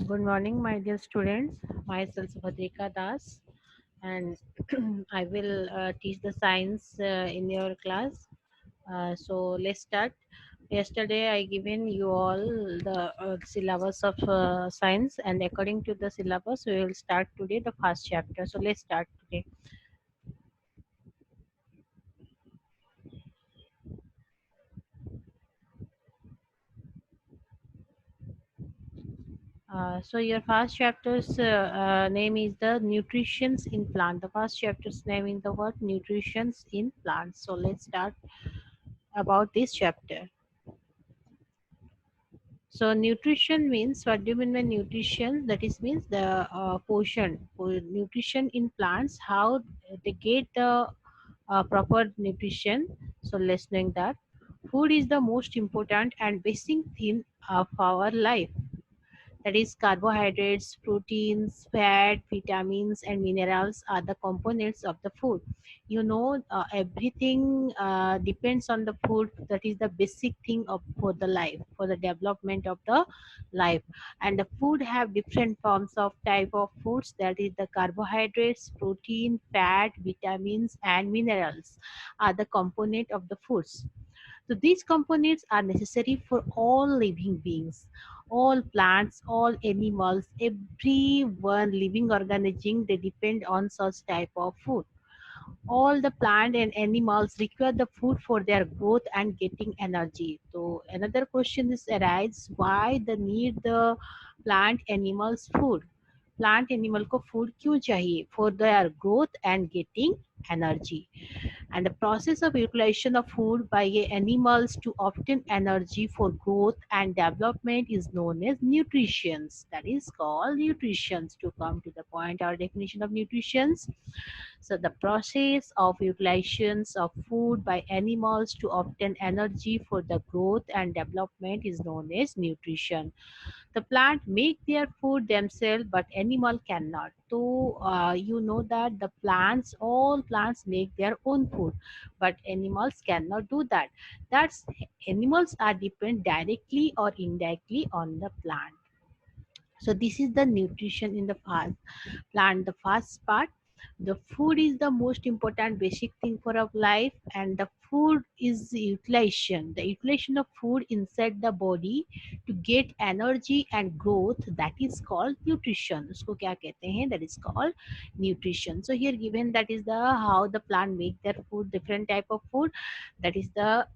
Good morning, my dear students. Myself Bhadrika Das, and I will teach the science in your class. So let's start. Yesterday, I given you all the syllabus of science, and according to the syllabus, we will start today the first chapter. So let's start today. So your first chapter's name is the nutritions in plant. The first chapter's name in the word nutritions in plants. So let's start about this chapter. So nutrition means, what do you mean by nutrition? That is means the portion nutrition in plants, how they get the proper nutrition. So let's know that food is the most important and basic thing of our life. That is, carbohydrates, proteins, fat, vitamins, and minerals are the components of the food. Everything depends on the food. That is the basic thing of for the life, for the development of the life. And the food have different forms of type of foods. That is the carbohydrates, protein, fat, vitamins, and minerals are the component of the foods. So these components are necessary for all living beings, all plants, all animals, everyone living organism. They depend on such type of food. All the plant and animals require the food for their growth and getting energy. So another question is arise, why the need the plant animals food? Plant animal को food क्यों चाहिए? For their growth and getting energy. And the process of utilization of food by animals to obtain energy for growth and development is known as nutrition. That is called nutrition. To come to the point, our definition of nutrition. So the process of utilizations of food by animals to obtain energy for the growth and development is known as nutrition. The plant make their food themselves, but animal cannot. So you know that the plants, all plants make their own food, but animals cannot do that. That's animals are depend directly or indirectly on the plant. So this is the nutrition in the fast plant. The first part, the food is the most important basic thing for our life, and the food is the utilization of food inside the body to get energy and growth. That is called nutrition. उसको क्या कहते हैं? That is called nutrition. So here given that is the how the plant make their food, different type of food. That is the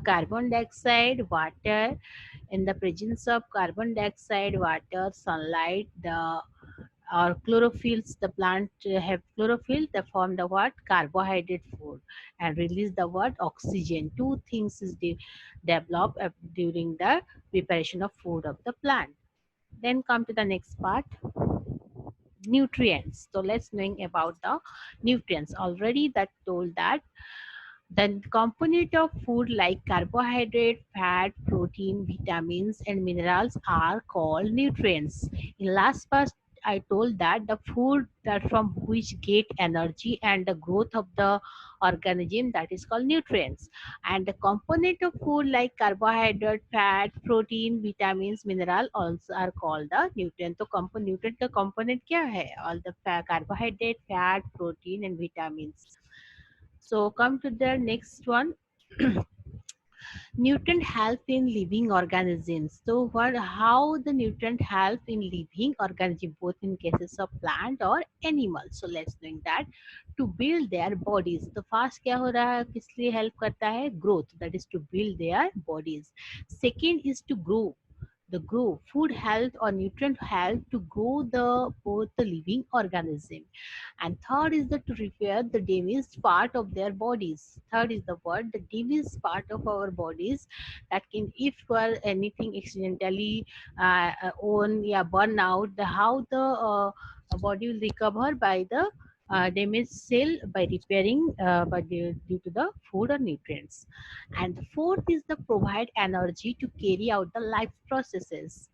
carbon dioxide, water. In the presence of carbon dioxide, water, sunlight, the or chlorophylls, the plant have chlorophyll, they form the what? Carbohydrate food, and release the what? Oxygen. Two things is developed during the preparation of food of the plant. Then come to the next part, nutrients. So let's know about the nutrients. Already that told that the component of food like carbohydrate, fat, protein, vitamins, and minerals are called nutrients. In last part, I told that the food that from which get energy and the growth of the organism, that is called nutrients. And the component of food like carbohydrate, fat, protein, vitamins, mineral also are called the nutrient. So nutrient का component क्या है? All the carbohydrate, fat, protein, and vitamins. So come to the next one. Nutrient help in living organisms. So what? How the nutrient help in living organism, both in cases of plant or animal. So let's know that to build their bodies. तो fast क्या हो रहा है? किस लिए help करता है? Growth. That is to build their bodies. Second is to grow. The grow food health or nutrient help to grow the both the living organism. And third is the to repair the damaged part of their bodies. Third is the word the damaged part of our bodies, that can if were anything accidentally own, yeah, burn out, the how the body will recover by the damaged cell by repairing due to the food or nutrients. And the fourth is the provide energy to carry out the life processes.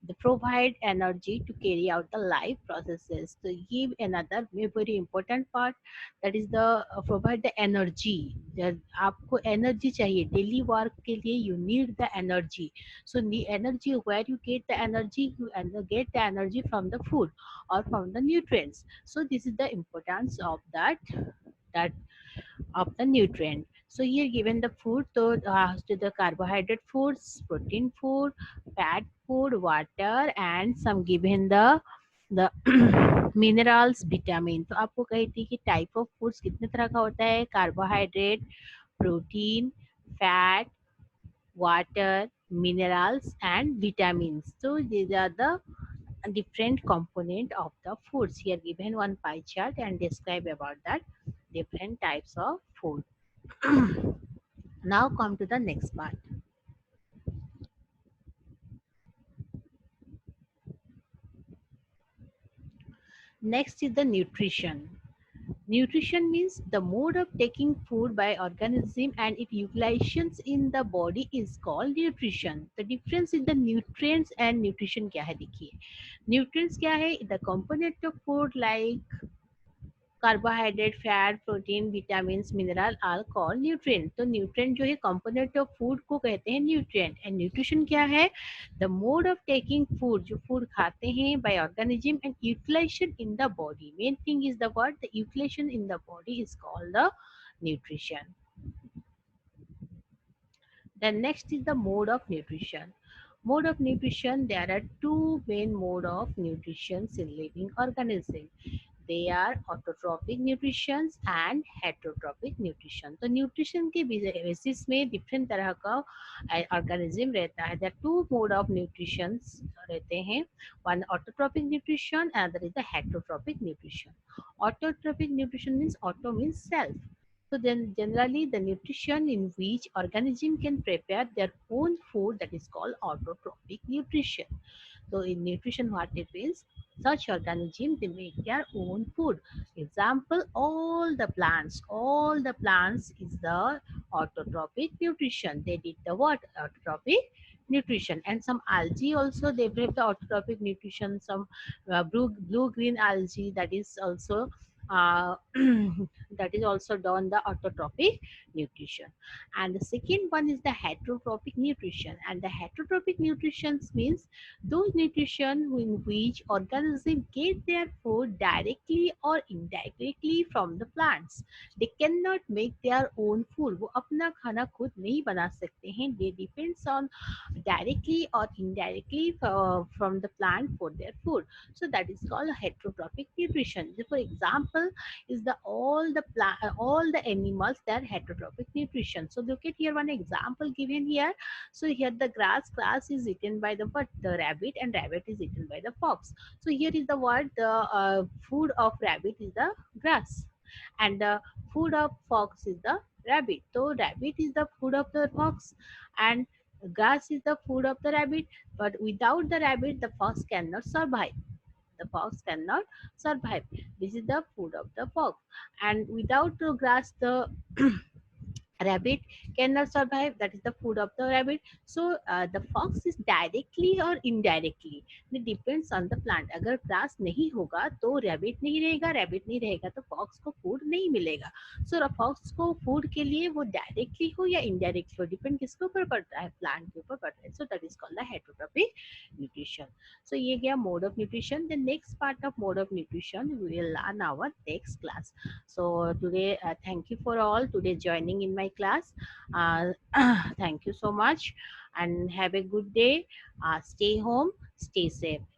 They provide energy to carry out the life processes. So give another very important part, that is the provide the energy. आपको energy चाहिए daily work के लिए, you need the energy. So the energy, where you get the energy, you get the energy from the food or from the nutrients. So this is the importance of that of the nutrient. So here given the food, so to the carbohydrate foods, protein food, fat food, water, and some given the minerals, vitamin. तो आपको कही थी कि type of foods कितने तरह का होता है, carbohydrate, protein, fat, water, minerals, and vitamins. So these are the different component of the foods. Here given one pie chart and describe about that different types of food. Now come to the next part. Next is the nutrition. Nutrition means the mode of taking food by organism and its utilizations in the body is called nutrition. The difference in the nutrients and nutrition क्या है देखिए. Nutrients क्या है? The component of food like carbohydrate, fat, protein, vitamins, mineral are called nutrient. तो nutrient जो है component of food को कहते हैं न्यूट्रिएंट. एंड न्यूट्रिशन क्या है? The mode of taking food, जो फूड खाते हैं by organism and utilization in the body. Main thing is the word, the utilization in the body is called the nutrition. Then next is the mode of nutrition. Mode of nutrition, there are two main mode of nutrition in living organism. They are autotrophic nutrition and heterotrophic nutrition. तो nutrition के basis में different तरह का organism रहता है. there are two mode of nutrition रहते हैं. one autotrophic nutrition, another is the heterotrophic nutrition. Autotrophic nutrition means auto means self. So then generally the nutrition in which organism can prepare their own food, that is called autotrophic nutrition. So in nutrition what it means, such organism they make their own food. Example, all the plants is the autotrophic nutrition. They did the what? Autotrophic nutrition. And some algae also they have the autotrophic nutrition. Some blue green algae, that is also uh, that is also done the autotrophic nutrition. And the second one is the heterotrophic nutrition. And the heterotrophic nutrition means those nutrition in which organisms get their food directly or indirectly from the plants. They cannot make their own food. वो अपना खाना खुद नहीं बना सकते हैं. They depends on directly or indirectly from the plant for their food. So that is called heterotrophic nutrition. For example, is the all the animals, they are heterotrophic nutrition. So look at here one example given here. So here the grass is eaten by the what? The rabbit, and rabbit is eaten by the fox. So here is the word, the food of rabbit is the grass, and the food of fox is the rabbit. So rabbit is the food of the fox, and grass is the food of the rabbit. But without the rabbit, the fox cannot survive. The fox cannot survive. This is the food of the fox. And without the grass, the rabbit cannot survive. That is the food of the rabbit. So the fox is directly or indirectly, it depends on the plant. अगर grass नहीं होगा तो rabbit नहीं रहेगा, rabbit नहीं रहेगा तो fox को food नहीं मिलेगा. So fox को food के लिए वो directly हो या indirectly हो, depend किसके ऊपर पड़ता है? Plant के ऊपर पड़ता है. So that is called the heterotrophic nutrition. So ये गया mode of nutrition. The next part of mode of nutrition we will learn our next class. So today thank you for all today joining in my class. Thank you so much and have a good day. Stay home, stay safe.